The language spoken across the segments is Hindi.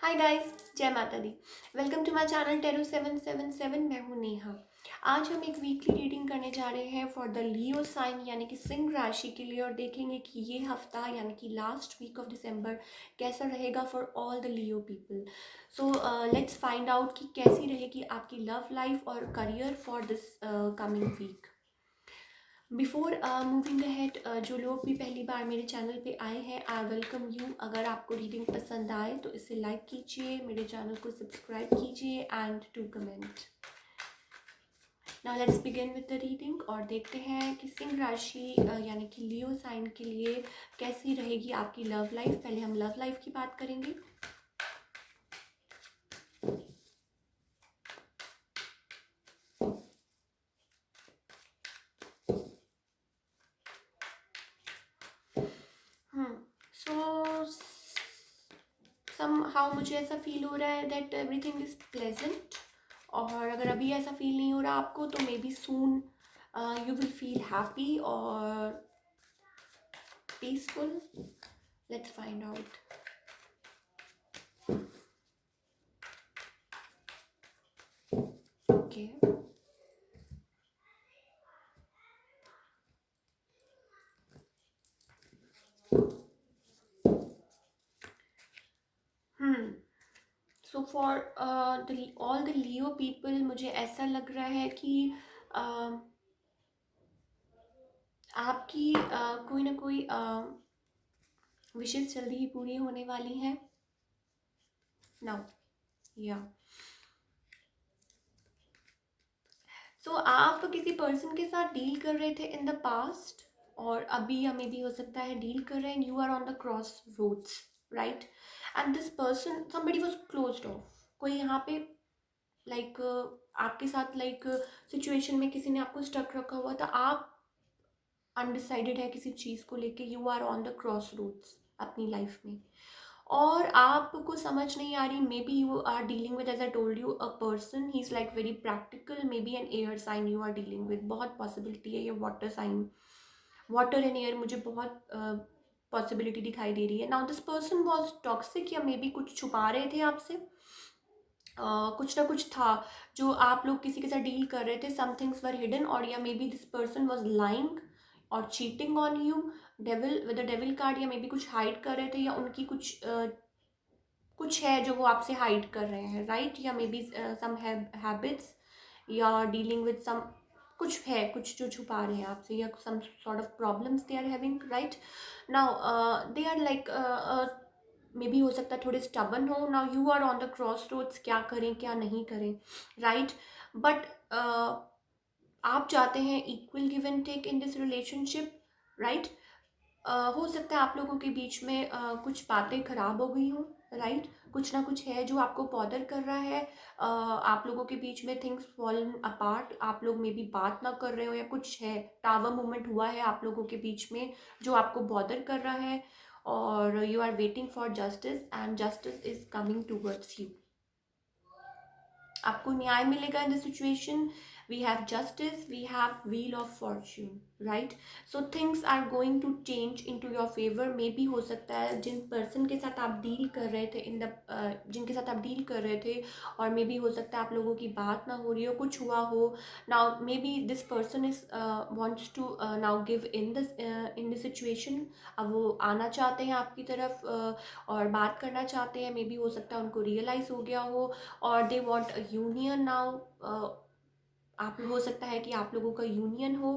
हाय गाइस, जय माता दी। Welcome to my channel tarot 777। मैं हूँ नेहा। आज हम एक वीकली रीडिंग करने जा रहे हैं फॉर द लियो साइन यानी कि सिंह राशि के लिए, और देखेंगे कि ये हफ्ता यानी कि लास्ट वीक ऑफ दिसंबर कैसा रहेगा for all the Leo people. So let's find out कि कैसी रहेगी आपकी लव लाइफ और career for this coming week. Before moving ahead, जो लोग भी पहली बार मेरे चैनल पे आए हैं, आई वेलकम यू। अगर आपको रीडिंग पसंद आए तो इसे लाइक कीजिए, मेरे चैनल को सब्सक्राइब कीजिए and to comment. Now let's begin with the reading और देखते हैं कि सिंह राशि यानी कि लियो साइन के लिए कैसी रहेगी आपकी लव लाइफ। पहले हम लव लाइफ की बात करेंगे। सो समहाउ मुझे ऐसा फील हो रहा है दैट एवरीथिंग इज प्लेजेंट। और अगर अभी ऐसा फील नहीं हो रहा आपको तो maybe soon you will feel happy और peaceful. Let's find out. Okay, so for all the Leo people मुझे ऐसा लग रहा है कि आपकी कोई ना कोई विशेष जल्दी ही पूरी होने वाली हैं नाउ। या सो आप किसी पर्सन के साथ डील कर रहे थे इन द पास्ट, और अभी या मे भी हो सकता है डील कर रहे हैं। You are on the crossroads, right? And this person somebody was closed off. कोई यहाँ पे लाइक आपके साथ सिचुएशन में किसी ने आपको स्टक रखा हुआ था। आप अनडिसाइडेड है किसी चीज़ को लेके। You are on the crossroads अपनी लाइफ में, और आपको समझ नहीं आ रही। Maybe you are dealing with, as I told you, a person he is like very practical. Maybe an air sign you are dealing with. बहुत पॉसिबिलिटी है ये water sign. Water and air मुझे बहुत पॉसिबिलिटी दिखाई दे रही है। Now this person was toxic, या मे बी कुछ छुपा रहे थे आपसे। कुछ ना कुछ था जो आप लोग किसी के साथ डील कर रहे थे। सम थिंग्स वर हिडन, और या maybe this person was lying और cheating on you. Devil with the devil card, या मे बी कुछ हाइड कर रहे थे, या उनकी कुछ है जो वो आपसे हाइड कर रहे हैं, राइट? या मे बी सम हैबिट्स, या डीलिंग विद सम, कुछ है, कुछ जो छुपा रहे हैं आपसे, या some sort of problems they are having, right? Now they are like maybe हो सकता है थोड़े स्टबन हो। Now you are on the crossroads, क्या करें क्या नहीं करें, राइट? बट आप चाहते हैं equal give and take in this relationship, right? हो सकता है आप लोगों के बीच में कुछ बातें खराब हो गई हों, राइट? कुछ ना कुछ है जो आपको बॉदर कर रहा है। आप लोगों के बीच में थिंग्स फॉलन अपार्ट। आप लोग मे बी बात ना कर रहे हो, या कुछ है, टावर मूवमेंट हुआ है आप लोगों के बीच में जो आपको बॉदर कर रहा है। और you are waiting for justice, and justice is coming towards you. आपको न्याय मिलेगा in the situation. We have justice, we have wheel of fortune, right? So things are going to change in to your favour. Maybe हो सकता है जिन पर्सन के साथ आप डील कर रहे थे जिनके साथ आप डील कर रहे थे, और मे बी हो सकता है आप लोगों की बात ना हो रही हो, कुछ हुआ हो। Now maybe this person is wants to now give in this situation. अब वो आना चाहते हैं आपकी तरफ, और बात करना चाहते हैं। मे बी हो सकता है उनको रियलाइज़ हो गया हो, और they want a union now. आप हो सकता है कि आप लोगों का यूनियन हो,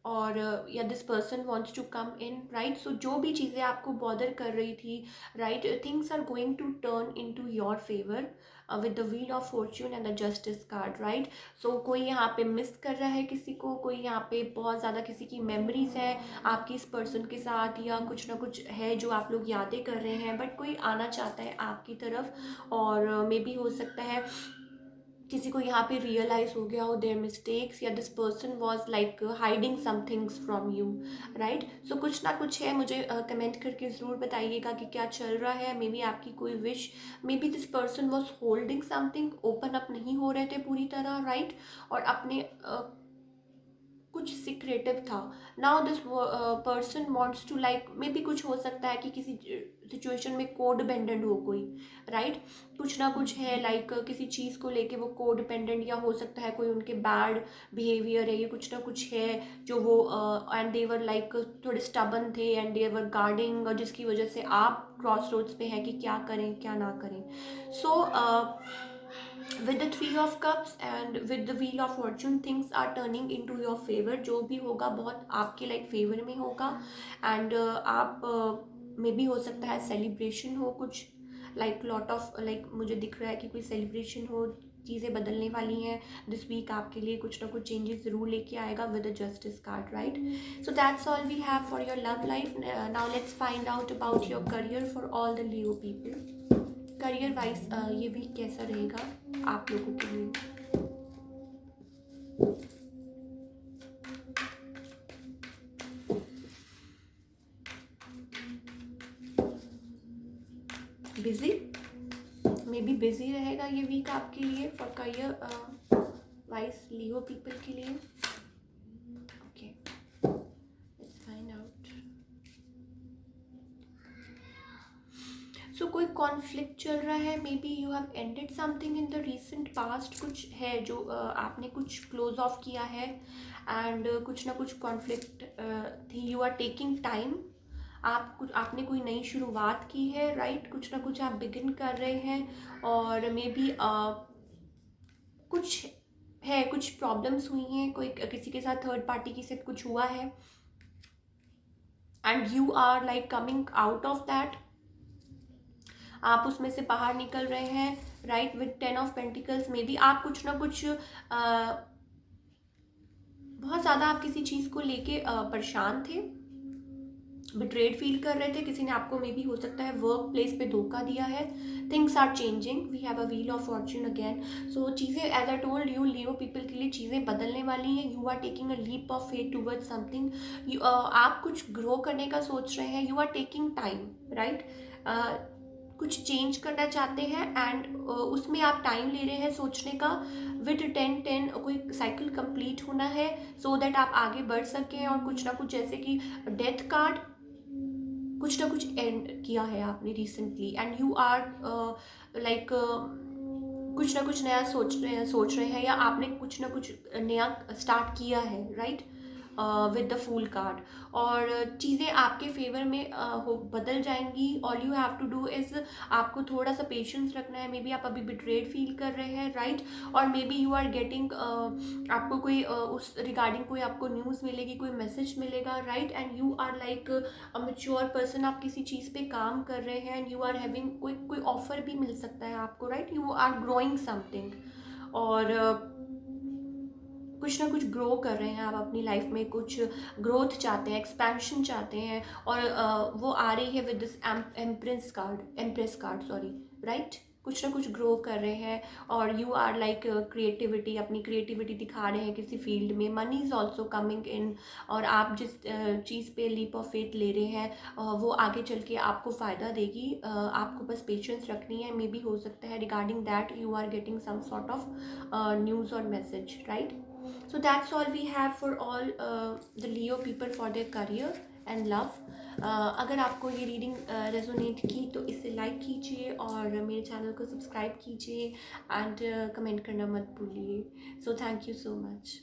और या this person wants to come in, right? So जो भी चीज़ें आपको बॉदर कर रही थी, right, things are going to turn in to your favour with the wheel of fortune and the justice card, right? So कोई यहाँ पे मिस कर रहा है किसी को, कोई यहाँ पे बहुत ज़्यादा किसी की मेमोरीज है आपकी इस पर्सन के साथ, या कुछ ना कुछ है जो आप लोग यादें कर रहे हैं, बट कोई आना चाहता है आपकी तरफ। और मे बी हो सकता है किसी को यहाँ पे रियलाइज हो गया हो देयर मिस्टेक्स, या this person was like hiding some things from you, right? So कुछ ना कुछ है। मुझे कमेंट करके ज़रूर बताइएगा कि क्या चल रहा है। मे बी आपकी कोई wish, may be this person was holding something, open up नहीं हो रहे थे पूरी तरह, राइट? और अपने कुछ सीक्रेटिव था. Now this person wants to like, maybe कुछ हो सकता है कि किसी सिचुएशन में कोड डिपेंडेंट हो कोई, राइट. कुछ ना कुछ है लाइक किसी चीज़ को लेके वो कोड डिपेंडेंट, या हो सकता है कोई उनके बैड बिहेवियर है, ये कुछ ना कुछ है जो वो एंड दे वर लाइक थोड़े स्टबन थे एंड दे वर गार्डिंग, और जिसकी वजह से आप क्रॉस रोड्स पे हैं कि क्या करें क्या ना करें. सो with the three of cups and with the wheel of fortune, things are turning into your favor. जो भी होगा बहुत आपके लाइक फेवर में होगा. एंड आप मे भी हो सकता है सेलिब्रेशन हो कुछ, लाइक लॉट ऑफ लाइक मुझे दिख रहा है कि कोई सेलिब्रेशन हो, चीज़ें बदलने वाली हैं दिस वीक आपके लिए, कुछ ना कुछ चेंजेस ज़रूर लेके आएगा with the justice card, right. So that's all we have for your love life. Now let's find out about your career for all the Leo people. Career wise ये वीक कैसा रहेगा आप लोगों के लिए. बिजी, मे बी बिजी रहेगा ये वीक आपके लिए for career wise Leo people के लिए. Okay, let's find out. So कोई कॉन्फ्लिक्ट चल रहा है, maybe you have ended something in the recent past. कुछ है जो आपने कुछ क्लोज ऑफ किया है एंड कुछ ना कुछ कॉन्फ्लिक्ट थी. यू आर टेकिंग टाइम, आपने कोई नई शुरुआत की है, राइट. कुछ ना कुछ आप बिगिन कर रहे हैं और मे बी कुछ है, कुछ प्रॉब्लम्स हुई हैं, कोई किसी के साथ थर्ड पार्टी के साथ कुछ हुआ है and you are like coming out of that. आप उसमें से बाहर निकल रहे हैं, right. With 10 of pentacles, maybe आप कुछ ना कुछ बहुत ज़्यादा आप किसी चीज़ को लेके परेशान थे, बिट्रेड फील कर रहे थे. किसी ने आपको मे बी हो सकता है वर्क प्लेस पे धोखा दिया है. Things are changing, we have a wheel of fortune again. So चीज़ें as I told you Leo people के लिए चीज़ें बदलने वाली हैं. You are taking a leap of faith towards something. आप कुछ ग्रो करने का सोच रहे हैं. You are taking time, right. कुछ चेंज करना चाहते हैं एंड उसमें आप टाइम ले रहे हैं सोचने का. विद 10-10 कोई साइकिल कंप्लीट होना है सो दैट आप आगे बढ़ सकें. और कुछ ना कुछ जैसे कि डेथ कार्ड, कुछ ना कुछ एंड किया है आपने recently and you are like कुछ ना कुछ नया सोच रहे हैं या आपने कुछ ना कुछ नया स्टार्ट किया है, right. With the fool card, और चीज़ें आपके फेवर में हो बदल जाएंगी. All you have to do is आपको थोड़ा सा पेशेंस रखना है. मे बी आप अभी बिट्रेड फील कर रहे हैं, राइट. और maybe you are getting आपको कोई उस रिगार्डिंग कोई आपको न्यूज़ मिलेगी, कोई मैसेज मिलेगा, right. And you are like a mature person, आप किसी चीज़ पे काम कर रहे हैं एंड यू आर हैविंग कोई ऑफर भी मिल सकता है आपको, right. You are growing something और कुछ ना कुछ ग्रो कर रहे हैं आप अपनी लाइफ में. कुछ ग्रोथ चाहते हैं, एक्सपेंशन चाहते हैं और वो आ रही है with this empress card sorry, right. कुछ ना कुछ ग्रो कर रहे हैं और यू आर लाइक क्रिएटिविटी, अपनी क्रिएटिविटी दिखा रहे हैं किसी फील्ड में. Money is also coming in, और आप जिस चीज़ पे लीप ऑफ फेथ ले रहे हैं वो आगे चल के आपको फ़ायदा देगी. आपको बस पेशेंस रखनी है. मे बी हो सकता है regarding that you are getting some sort of news और message, right. So that's all we have for all the Leo people for their career and love. अगर आपको ये रीडिंग रेजोनेट की तो इसे लाइक कीजिए और मेरे चैनल को सब्सक्राइब कीजिए एंड कमेंट करना मत भूलिए. So thank you so much.